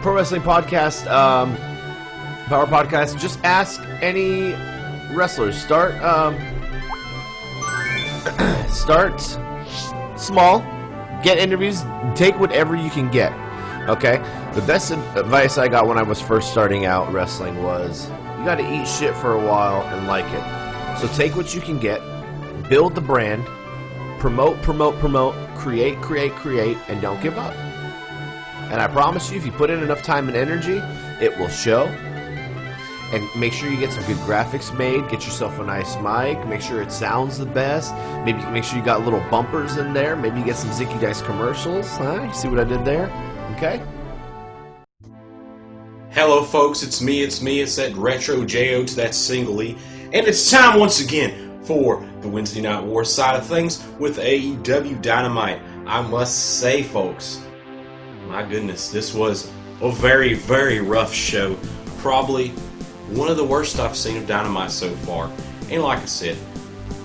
Pro Wrestling Podcast, Power Podcast. Just ask any wrestlers. Start small. Get interviews. Take whatever you can get. Okay? The best advice I got when I was first starting out wrestling was, you got to eat shit for a while and like it. So take what you can get. Build the brand. Promote, create, and don't give up. And I promise you, if you put in enough time and energy, it will show. And make sure you get some good graphics made. Get yourself a nice mic. Make sure it sounds the best. Maybe make sure you got little bumpers in there. Maybe you get some Zicky Dice commercials. Huh? You see what I did there? Okay? Hello, folks. It's me. It's that Retro J.O. to that Single E. And it's time once again for the Wednesday Night War side of things with AEW Dynamite. I must say, folks, my goodness, this was a very, very rough show. Probably one of the worst I've seen of Dynamite so far. And like I said,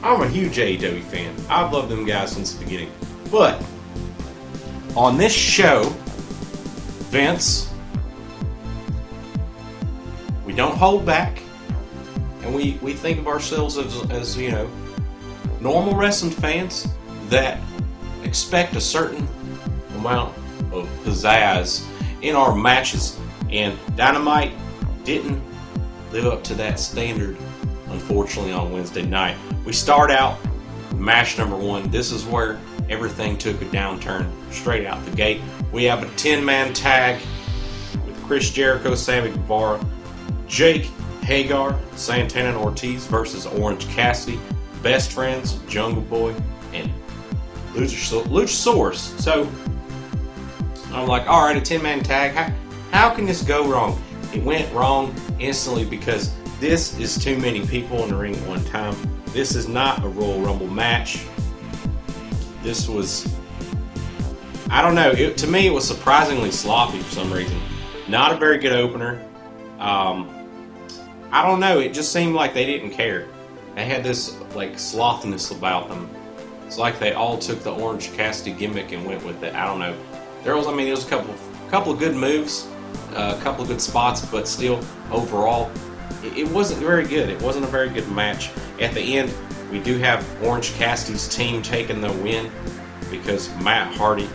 I'm a huge AEW fan. I've loved them guys since the beginning. But on this show, Vince, we don't hold back. And we think of ourselves as, you know, normal wrestling fans that expect a certain amount of pizzazz in our matches. And Dynamite didn't live up to that standard, unfortunately, on Wednesday night. We start out with match number 1. This is where everything took a downturn straight out the gate. We have a 10-man tag with Chris Jericho, Sammy Guevara, Jake Hagar, Santana and Ortiz versus Orange Cassidy, Best Friends, Jungle Boy, and Luchasaurus. So I'm like, all right, a 10-man tag. How can this go wrong? It went wrong instantly because this is too many people in the ring at one time. This is not a Royal Rumble match. This was, I don't know. To me, it was surprisingly sloppy for some reason. Not a very good opener. I don't know, it just seemed like they didn't care. They had this, like, slothiness about them. It's like they all took the Orange Cassidy gimmick and went with it. I don't know. There was a couple of good moves, a couple of good spots, but still, overall, it wasn't very good. It wasn't a very good match. At the end, we do have Orange Cassidy's team taking the win because Matt Hardy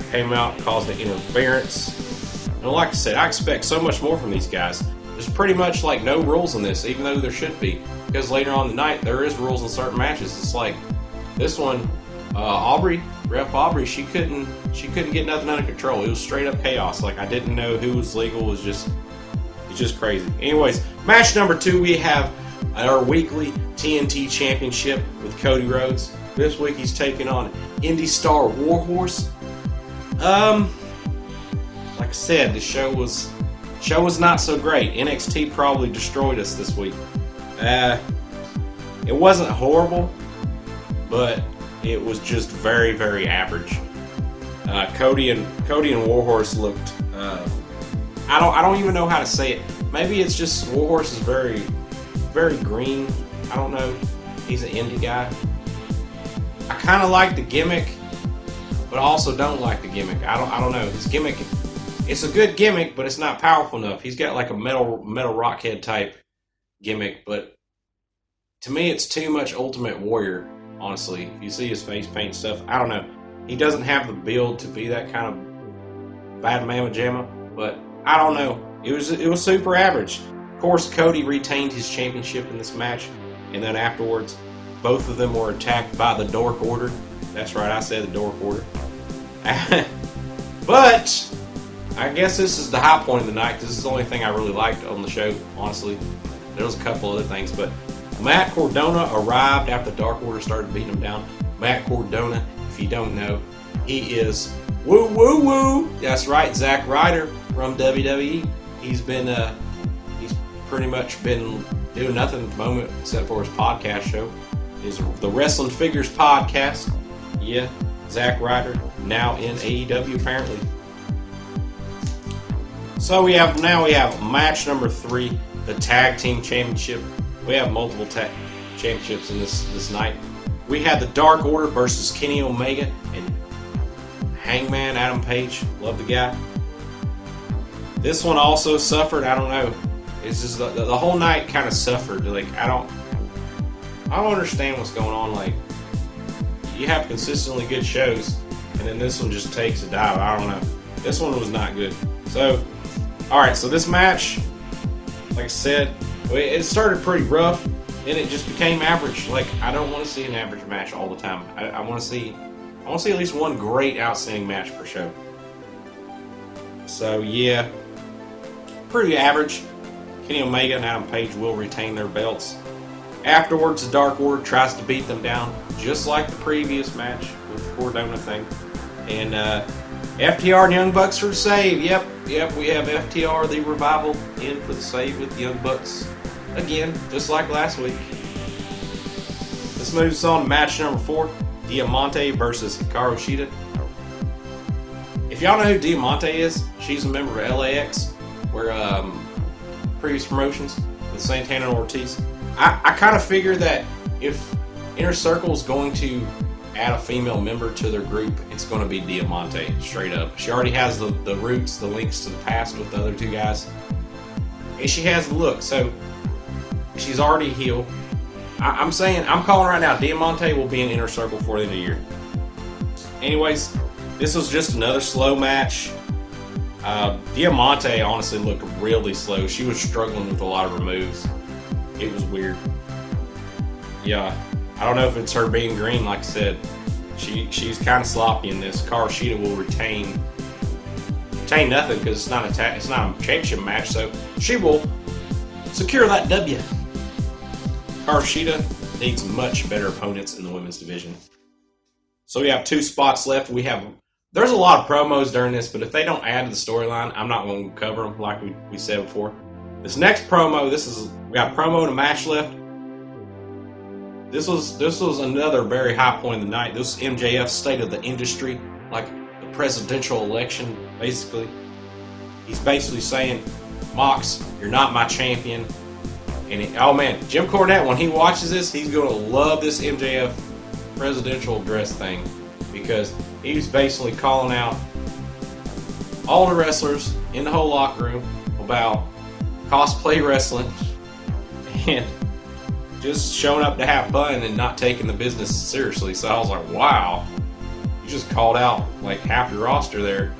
came out and caused an interference. And like I said, I expect so much more from these guys. There's pretty much like no rules in this, even though there should be, because later on in the night there is rules in certain matches. It's like this one, Ref Aubrey, she couldn't get nothing under control. It was straight up chaos. Like I didn't know who was legal. It's just crazy. Anyways, match number 2, we have our weekly TNT Championship with Cody Rhodes. This week he's taking on Indie Star Warhorse. Like I said, the show was not so great. NXT probably destroyed us this week. It wasn't horrible, but it was just very, very average. Cody and Warhorse looked. I don't even know how to say it. Maybe it's just Warhorse is very, very green. I don't know. He's an indie guy. I kind of like the gimmick, but I also don't like the gimmick. I don't know. His gimmick. It's a good gimmick, but it's not powerful enough. He's got like a metal rockhead type gimmick, but to me it's too much Ultimate Warrior, honestly. If you see his face paint stuff, I don't know. He doesn't have the build to be that kind of bad mamma jamma, but I don't know. It was super average. Of course, Cody retained his championship in this match, and then afterwards, both of them were attacked by the Dork Order. That's right, I said the Dork Order. But I guess this is the high point of the night. This is the only thing I really liked on the show, honestly. There was a couple other things, but Matt Cardona arrived after the Dark Order started beating him down. Matt Cardona, if you don't know, he is woo woo woo. That's right, Zack Ryder from WWE. He's pretty much been doing nothing at the moment except for his podcast show. Is the Wrestling Figures podcast. Yeah, Zack Ryder now in AEW apparently. So we have match number 3, the Tag Team Championship. We have multiple tag championships in this night. We had the Dark Order versus Kenny Omega and Hangman Adam Page. Love the guy. This one also suffered. I don't know. It's just the whole night kind of suffered. Like I don't understand what's going on. Like you have consistently good shows, and then this one just takes a dive. I don't know. This one was not good. So, all right. So this match, like I said, it started pretty rough, and it just became average. Like I don't want to see an average match all the time. I want to see at least one great, outstanding match per show. So yeah, pretty average. Kenny Omega and Adam Page will retain their belts. Afterwards, the Dark Order tries to beat them down, just like the previous match with the Cordona thing. And FTR and Young Bucks for the save. Yep, we have FTR, the Revival, in for the save with the Young Bucks. Again, just like last week. This moves on to match number 4, Diamante versus Hikaru Shida. If y'all know who Diamante is, she's a member of LAX, where previous promotions with Santana and Ortiz. I kind of figure that if Inner Circle is going to add a female member to their group, it's going to be Diamante, straight up. She already has the roots, the links to the past with the other two guys. And she has the look, so she's already a heel. I'm calling right now, Diamante will be in Inner Circle before the end of the year. Anyways, this was just another slow match. Diamante honestly looked really slow. She was struggling with a lot of her moves. It was weird. Yeah, I don't know if it's her being green, like I said. She's kind of sloppy in this. Hikaru Shida will retain nothing because it's not a championship match, so she will secure that W. Hikaru Shida needs much better opponents in the women's division. So we have 2 spots left. There's a lot of promos during this, but if they don't add to the storyline, I'm not going to cover them like we said before. This next promo, we got a promo and a match left. This was another very high point of the night. This was MJF's State of the Industry, like the presidential election, basically. He's basically saying, Mox, you're not my champion. And oh man, Jim Cornette, when he watches this, he's going to love this MJF presidential address thing, because he's basically calling out all the wrestlers in the whole locker room about cosplay wrestling and just showing up to have fun and not taking the business seriously. So I was like, wow, you just called out like half your roster there.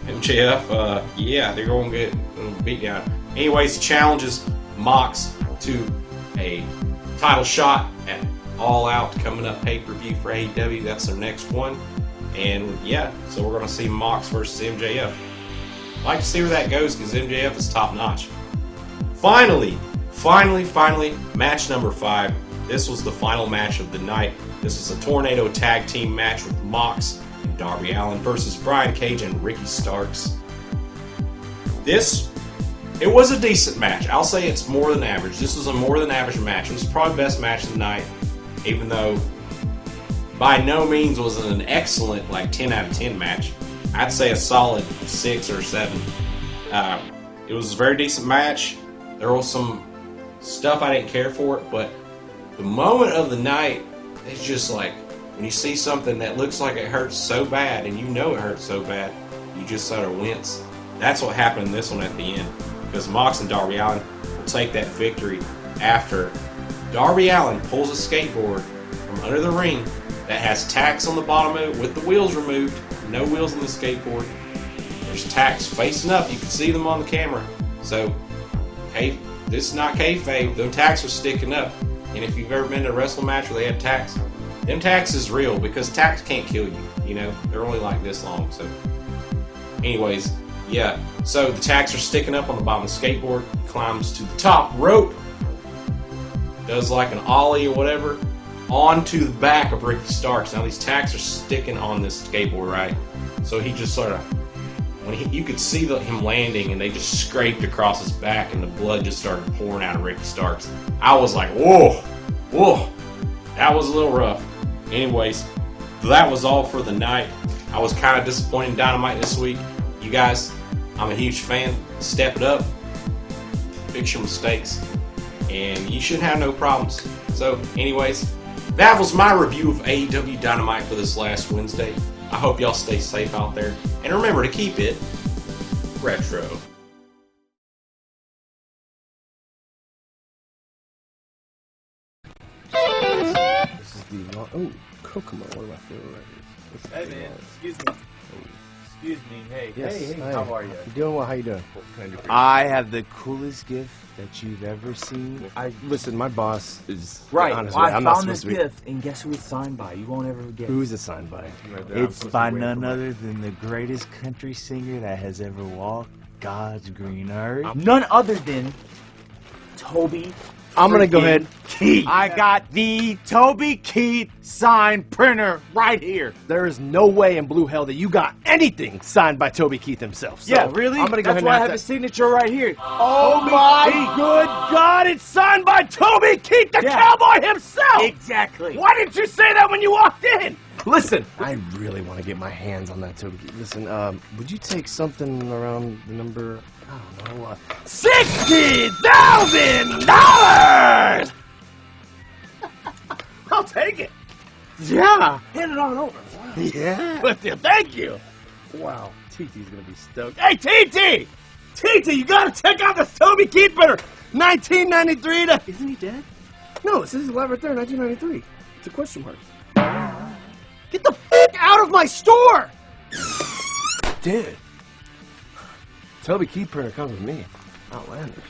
MJF, yeah, they're going to get beat down. Anyways, he challenges Mox to a title shot at All Out coming up pay-per-view for AEW. That's their next one. And yeah, so we're going to see Mox versus MJF. I'd like to see where that goes because MJF is top notch. Finally, match number 5. This was the final match of the night. This was a Tornado Tag Team match with Mox and Darby Allin versus Brian Cage and Ricky Starks. It was a decent match. I'll say it's more than average. This was a more than average match. It was probably the best match of the night, even though by no means was it an excellent 10 out of 10 match. I'd say a solid 6 or 7. It was a very decent match. There was some stuff I didn't care for it, but the moment of the night, it's just like when you see something that looks like it hurts so bad and you know it hurts so bad, you just sort of wince. That's what happened in this one at the end, because Mox and Darby Allin will take that victory after Darby Allin pulls a skateboard from under the ring that has tacks on the bottom of it with the wheels removed. No wheels on the skateboard. There's tacks facing up. You can see them on the camera. So, hey, this is not kayfabe. Them tacks are sticking up. And if you've ever been to a wrestling match where they have tacks, them tacks is real because tacks can't kill you. You know, they're only like this long. So, anyways, yeah. So the tacks are sticking up on the bottom of the skateboard. Climbs to the top rope. Does like an ollie or whatever onto the back of Ricky Starks. Now these tacks are sticking on this skateboard, right? So he just sort of, you could see him landing, and they just scraped across his back, and the blood just started pouring out of Ricky Starks. I was like, whoa, that was a little rough. Anyways, that was all for the night. I was kind of disappointed in Dynamite this week. You guys, I'm a huge fan. Step it up, fix your mistakes, and you should have no problems. So, anyways, that was my review of AEW Dynamite for this last Wednesday. I hope y'all stay safe out there. And remember to keep it retro. Oh, Kokomo, one of my favorite records. Hey man, excuse me. Excuse me. Hey, Yes, hey, hi. how are you? You doing well? How you doing? What can I do for you? I have the coolest gift that you've ever seen. Listen, my boss is Right, honestly, I I'm not found this supposed to be. gift, and guess who it's signed by? You won't ever forget. Who's it signed by? It's by none other than the greatest country singer that has ever walked God's green earth. None other than Toby. I'm gonna go ahead. Keith. I got the Toby Keith signed printer right here. There is no way in blue hell that you got anything signed by Toby Keith himself. So Yeah, really? I'm gonna go That's ahead why I and have have his signature right here. Oh Toby my Keith. good God! It's signed by Toby Keith, the Yeah. cowboy himself. Exactly. Why didn't you say that when you walked in? Listen, I really want to get my hands on that Toby Keith. Listen, would you take something around the number, I don't know, $60,000? I'll take it. Yeah. Hand it on over. Wow. Yeah. Thank you. Wow, TT's gonna be stoked. Hey, TT! TT, you gotta check out this Toby Keith printer. 1993 to... Isn't he dead? No, it says he's alive right there, 1993. It's a question mark. Get the f*** out of my store! Dude. Toby Keith printer comes with me. Outlandish.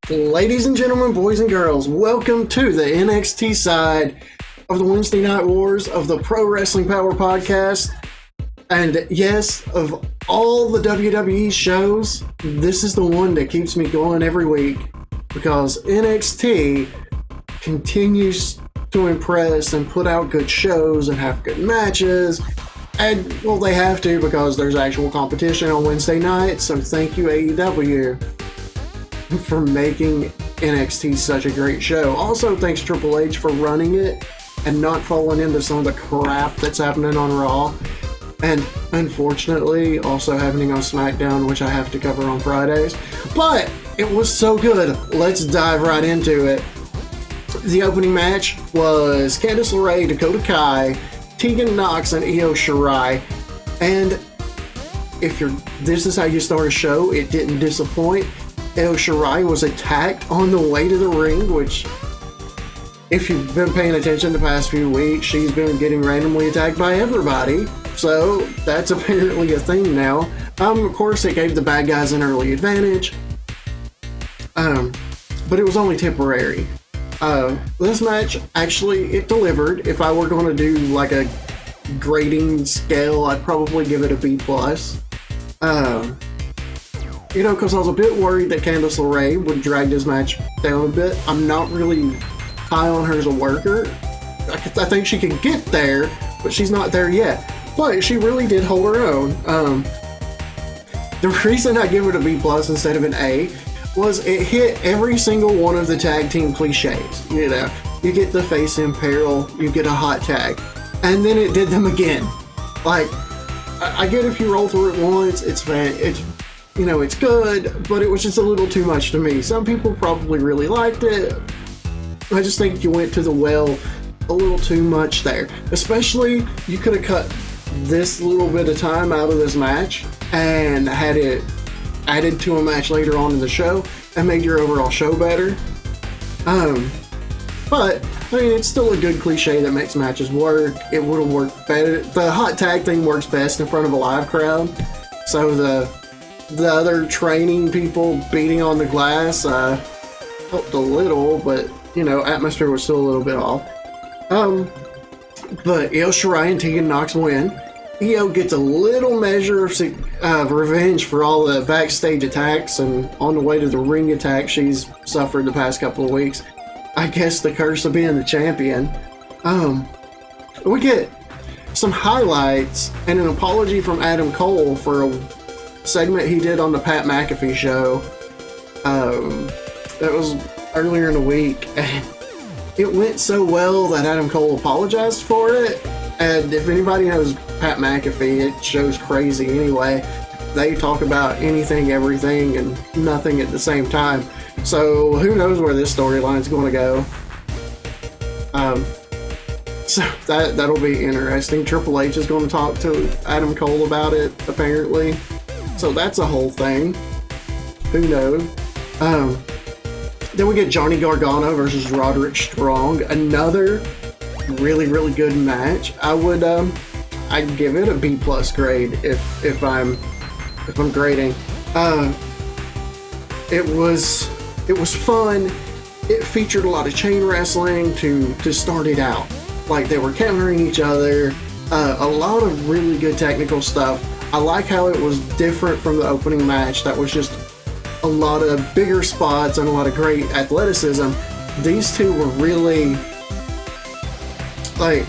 Ladies and gentlemen, boys and girls, welcome to the NXT side of the Wednesday Night Wars of the Pro Wrestling Power podcast. And yes, of all the WWE shows, this is the one that keeps me going every week because NXT continues to impress and put out good shows and have good matches. And, well, they have to because there's actual competition on Wednesday night, so thank you, AEW, for making NXT such a great show. Also, thanks Triple H for running it and not falling into some of the crap that's happening on Raw. And, unfortunately, also happening on SmackDown, which I have to cover on Fridays. But, it was so good. Let's dive right into it. The opening match was Candice LeRae, Dakota Kai, Tegan Nox, and Io Shirai. And if this is how you start a show, it didn't disappoint. Io Shirai was attacked on the way to the ring, which, if you've been paying attention the past few weeks, she's been getting randomly attacked by everybody. So that's apparently a thing now. Of course, it gave the bad guys an early advantage. But it was only temporary. This match, actually, it delivered. If I were going to do like a grading scale, I'd probably give it a B+. You know, because I was a bit worried that Candice LeRae would drag this match down a bit. I'm not really high on her as a worker. I think she can get there, but she's not there yet. But she really did hold her own. The reason I give it a B+ instead of an A was it hit every single one of the tag team cliches. You know, you get the face in peril, you get a hot tag, and then it did them again. Like, I get if you roll through it once, it's you know, it's good, but it was just a little too much to me. Some people probably really liked it. I just think you went to the well a little too much there. Especially, you could have cut this little bit of time out of this match and had it added to a match later on in the show and made your overall show better. But, I mean, it's still a good cliche that makes matches work. It would have worked better. The hot tag thing works best in front of a live crowd. So the other training people beating on the glass helped a little, but, you know, atmosphere was still a little bit off. But Io Shirai and Tegan Nox win. Io gets a little measure of revenge for all the backstage attacks and on the way to the ring attack she's suffered the past couple of weeks. I guess the curse of being the champion. We get some highlights and an apology from Adam Cole for a segment he did on the Pat McAfee show. That was earlier in the week. And it went so well that Adam Cole apologized for it. And if anybody knows Pat McAfee, it show's crazy anyway. They talk about anything, everything, and nothing at the same time. So who knows where this storyline's going to go. So that'll be interesting. Triple H is going to talk to Adam Cole about it, apparently. So that's a whole thing. Who knows? Then we get Johnny Gargano versus Roderick Strong. Another really, really good match. I'd give it a B+ grade if I'm grading. It was fun. It featured a lot of chain wrestling to start it out. Like, they were countering each other. A lot of really good technical stuff. I like how it was different from the opening match. That was just a lot of bigger spots and a lot of great athleticism. These two were really, like,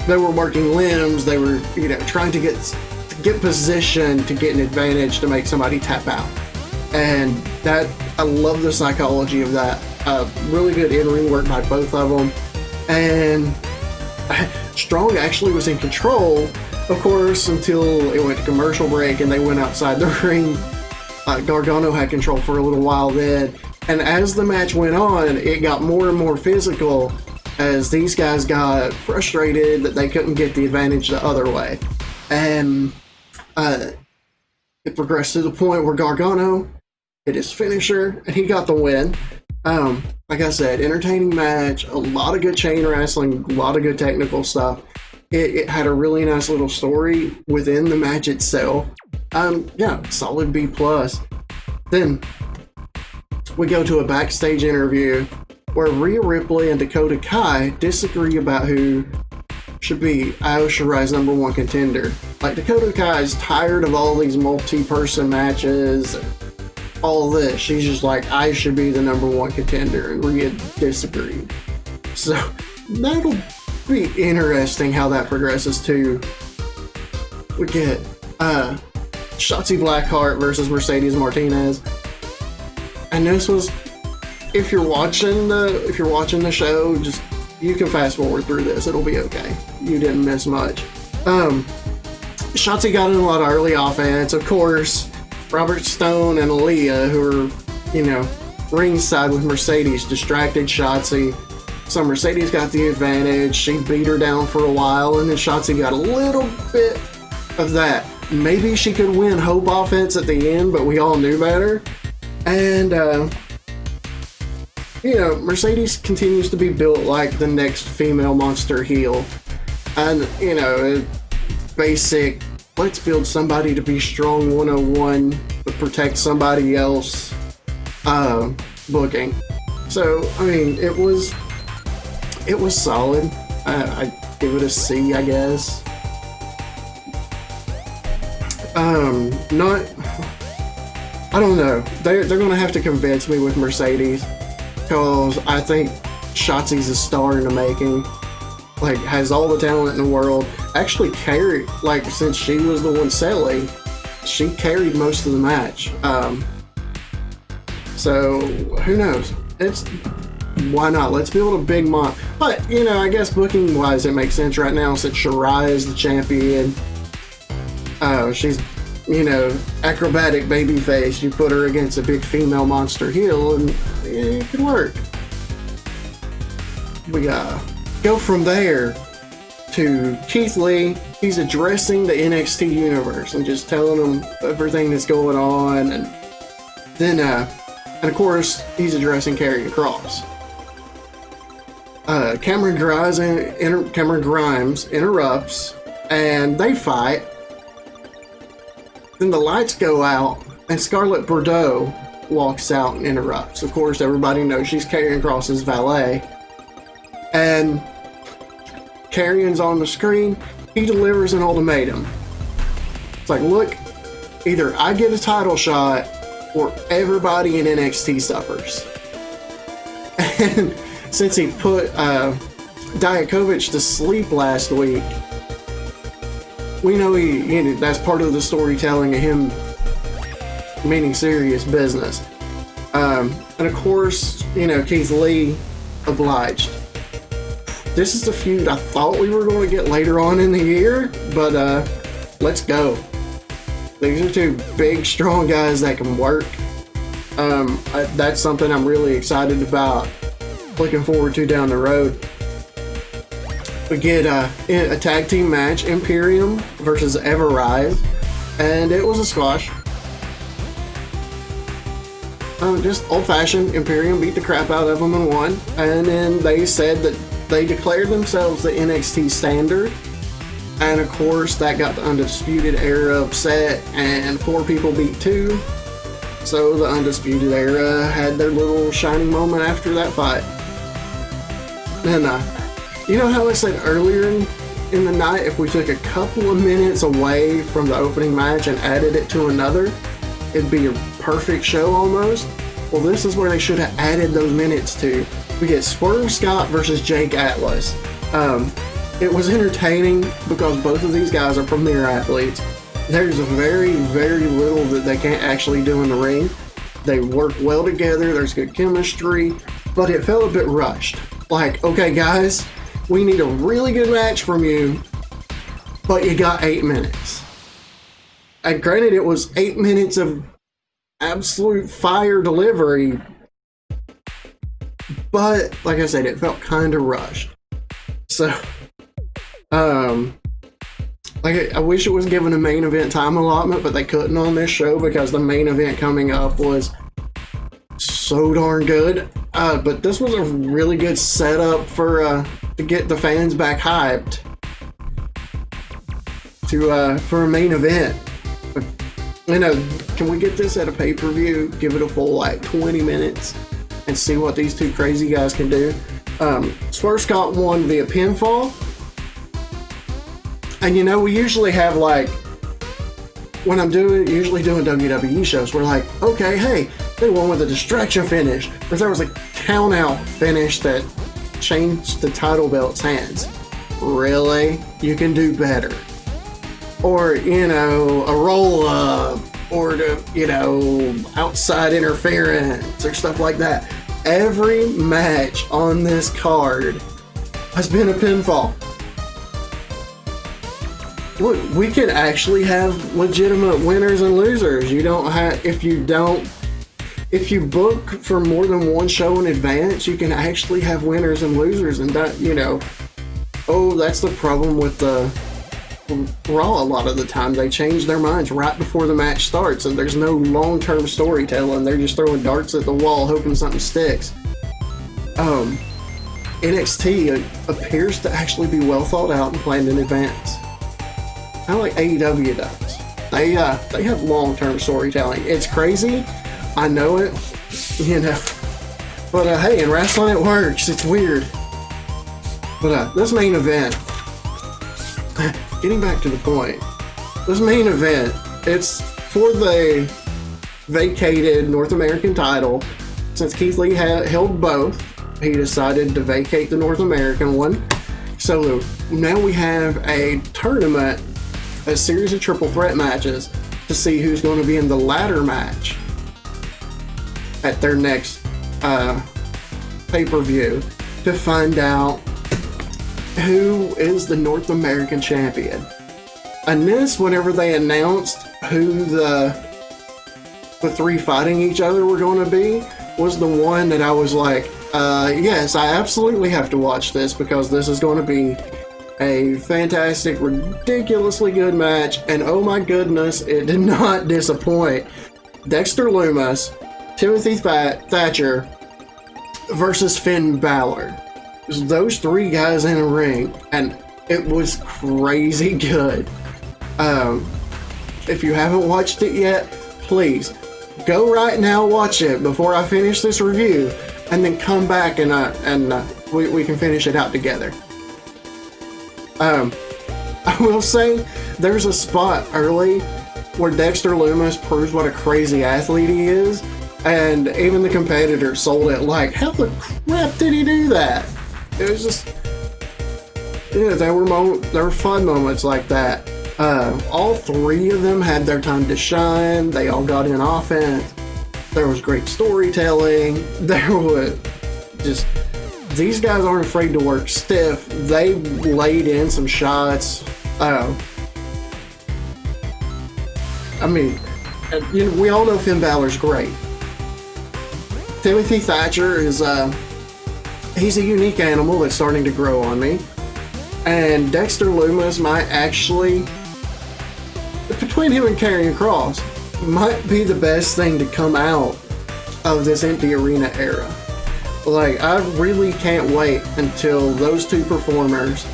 they were working limbs. They were, trying to get position to get an advantage to make somebody tap out. And that, I love the psychology of that. Really good in-ring work by both of them. And Strong actually was in control, of course, until it went to commercial break and they went outside the ring. Gargano had control for a little while then. And as the match went on, it got more and more physical as these guys got frustrated that they couldn't get the advantage the other way. And it progressed to the point where Gargano hit his finisher and he got the win. Like I said, entertaining match, a lot of good chain wrestling, a lot of good technical stuff. It had a really nice little story within the match itself. Yeah, solid B+. Then we go to a backstage interview where Rhea Ripley and Dakota Kai disagree about who should be Io Shirai's #1 contender. Like, Dakota Kai is tired of all these multi-person matches and all this. She's just like, I should be the #1 contender, and Rhea disagreed. So that'll be interesting how that progresses too. We get Shotzi Blackheart versus Mercedes Martinez, and this was, if you're watching the show, just, you can fast forward through this. It'll be okay. You didn't miss much. Shotzi got in a lot of early offense, of course. Robert Stone and Aaliyah, who are, ringside with Mercedes, distracted Shotzi. So Mercedes got the advantage. She beat her down for a while, and then Shotzi got a little bit of that. Maybe she could win Hope offense at the end, but we all knew better. And, Mercedes continues to be built like the next female monster heel. And, basic, let's build somebody to be strong 101, but protect somebody else booking. So, I mean, it was solid. I'd give it a C, I guess. I don't know. They're going to have to convince me with Mercedes, because I think Shotzi's a star in the making. Like, has all the talent in the world. Actually carried, like, since she was the one selling, she carried most of the match. So, who knows? Why not? Let's build a big month. But, I guess booking-wise, it makes sense right now since Shirai is the champion. She's, acrobatic babyface. You put her against a big female monster heel, and it could work. We go from there to Keith Lee. He's addressing the NXT universe and just telling them everything that's going on. And then, and of course, he's addressing Karrion Kross. Cameron Grimes interrupts, and they fight. Then the lights go out, and Scarlett Bordeaux walks out and interrupts. Of course, everybody knows she's Karrion Kross's valet. And Karrion's on the screen. He delivers an ultimatum. It's like, look, either I get a title shot or everybody in NXT suffers. And since he put Dijakovic to sleep last week, we know that's part of the storytelling of him meaning serious business. And of course, Keith Lee obliged. This is the feud I thought we were going to get later on in the year, but let's go. These are two big, strong guys that can work. That's something I'm really excited about, looking forward to down the road. We get a tag team match, Imperium versus Ever Rise, and it was a squash. just old-fashioned. Imperium beat the crap out of them and won. And then they said that they declared themselves the NXT standard. And of course, that got the Undisputed Era upset, and 4 people beat 2. So the Undisputed Era had their little shining moment after that fight. And you know how I said earlier in the night, if we took a couple of minutes away from the opening match and added it to another, it'd be a perfect show almost? Well, this is where they should have added those minutes to. We get Swerve Scott versus Jake Atlas. It was entertaining because both of these guys are premier athletes. There's very, very little that they can't actually do in the ring. They work well together, there's good chemistry, but it felt a bit rushed. Like, okay guys, we need a really good match from you, but you got 8 minutes. And granted, it was 8 minutes of absolute fire delivery, but like I said, it felt kind of rushed. So, like, I wish it was given a main event time allotment, but they couldn't on this show because the main event coming up was so darn good. But this was a really good setup for to get the fans back hyped to for a main event. But, you know, can we get this at a pay-per-view? Give it a full like 20 minutes and see what these two crazy guys can do. Swerve Scott won via pinfall. And you know, we usually have like, when I'm usually doing WWE shows, we're like, okay, hey, they won with a distraction finish. Or there was a count out finish that changed the title belt's hands. Really? You can do better. Or, you know, a roll up, or the, you know, outside interference, or stuff like that. Every match on this card has been a pinfall. Look, we can actually have legitimate winners and losers. You don't have, if you book for more than one show in advance, you can actually have winners and losers, and that, you know, oh, that's the problem with the Raw a lot of the time. They change their minds right before the match starts, and there's no long-term storytelling. They're just throwing darts at the wall, hoping something sticks. NXT appears to actually be well thought out and planned in advance. Kind of like AEW does. They have long-term storytelling. It's crazy, I know it, you know, but hey, in wrestling it works. It's weird. But this main event, getting back to the point, this main event, it's for the vacated North American title. Since Keith Lee held both, he decided to vacate the North American one. So now we have a tournament, a series of triple threat matches to see who's going to be in the ladder match at their next pay-per-view to find out who is the North American champion. And this, whenever they announced who the 3 fighting each other were going to be, was the one that I was like, yes, I absolutely have to watch this because this is going to be a fantastic, ridiculously good match, and oh my goodness, it did not disappoint. Dexter Lumis, Timothy Thatcher versus Finn Balor. Those 3 guys in a ring, and it was crazy good. If you haven't watched it yet, please go right now, watch it before I finish this review, and then come back and we can finish it out together. I will say there's a spot early where Dexter Lumis proves what a crazy athlete he is, and even the competitors sold it like, how the crap did he do that? It was just, yeah, there were fun moments like that. All 3 of them had their time to shine. They all got in offense. There was great storytelling. There was just, these guys aren't afraid to work stiff. They laid in some shots. I mean, you know, we all know Finn Balor's great. Timothy Thatcher is he's a unique animal that's starting to grow on me. And Dexter Lumis might actually, between him and Karrion Kross, might be the best thing to come out of this empty arena era. Like, I really can't wait until those two performers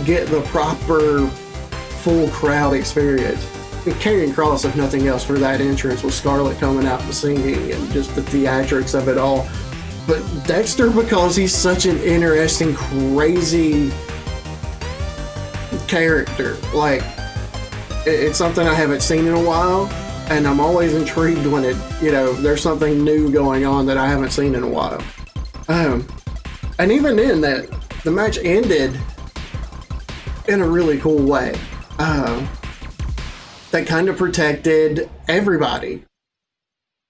get the proper full crowd experience. And Karrion Kross, if nothing else, for that entrance with Scarlett coming out and singing and just the theatrics of it all. But Dexter, because he's such an interesting, crazy character. Like, it's something I haven't seen in a while, and I'm always intrigued when there's something new going on that I haven't seen in a while. And even then, that the match ended in a really cool way. That kind of protected everybody.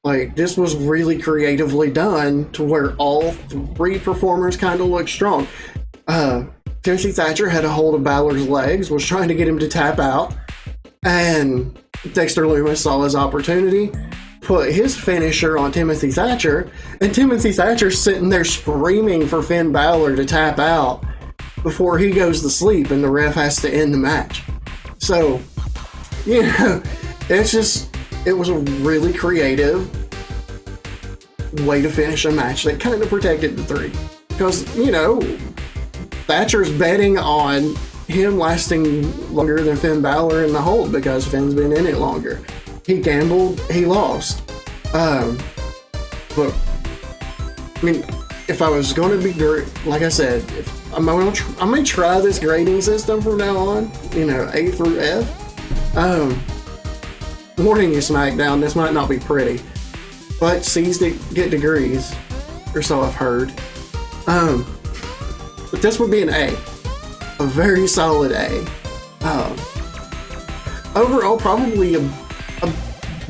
Like, this was really creatively done to where all three performers kind of looked strong. Timothy Thatcher had a hold of Balor's legs, was trying to get him to tap out, and Dexter Lumis saw his opportunity, put his finisher on Timothy Thatcher, and Timothy Thatcher's sitting there screaming for Finn Balor to tap out before he goes to sleep and the ref has to end the match. So, it was a really creative way to finish a match that kind of protected the three. Because, Thatcher's betting on him lasting longer than Finn Balor in the hold because Finn's been in it longer. He gambled, he lost. But, if I was going to be like I said, I'm going to try this grading system from now on, A through F. Warning you, SmackDown, this might not be pretty, but C's get degrees, or so I've heard. But this would be an A. A very solid A. Overall, probably a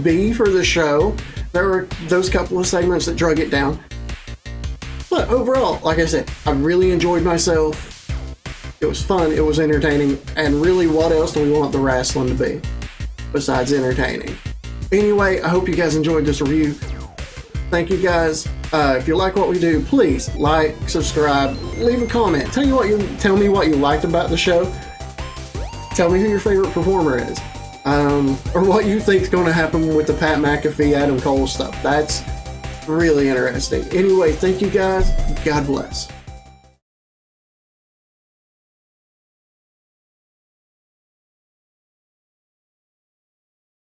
B for the show. There were those couple of segments that drug it down. But overall, like I said, I really enjoyed myself. It was fun, it was entertaining, and really, what else do we want the wrestling to be besides entertaining? Anyway, I hope you guys enjoyed this review. Thank you guys. If you like what we do, please like, subscribe, leave a comment. Tell me what you liked about the show. Tell me who your favorite performer is. Or what you think is going to happen with the Pat McAfee, Adam Cole stuff. That's really interesting. Anyway, thank you guys. God bless.